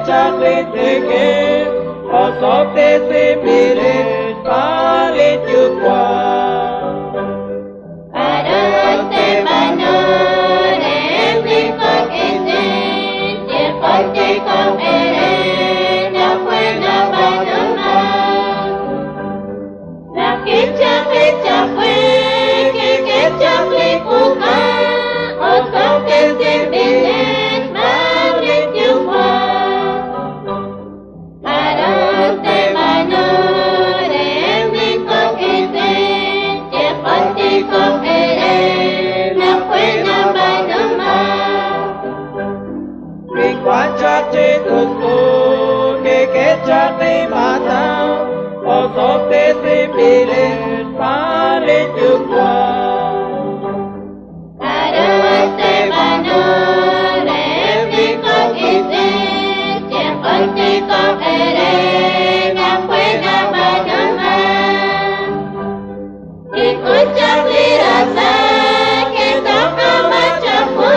chocolate ticket, or soft spirit, vale chữ qua. Chate mata, o sote se pile, pare chukwa. Araste banore, viko ite, cheponte ko ere, na pueda banoma. Ikucha virasa, que toca machafu,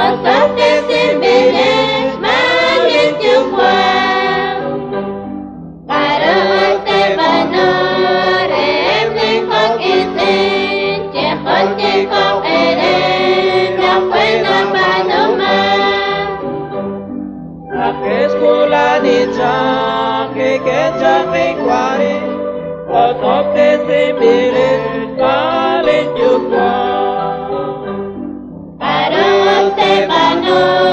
o sote se pile, male chukwa. Que chate quare, o sote se pile, vale chukwa. Araste banore.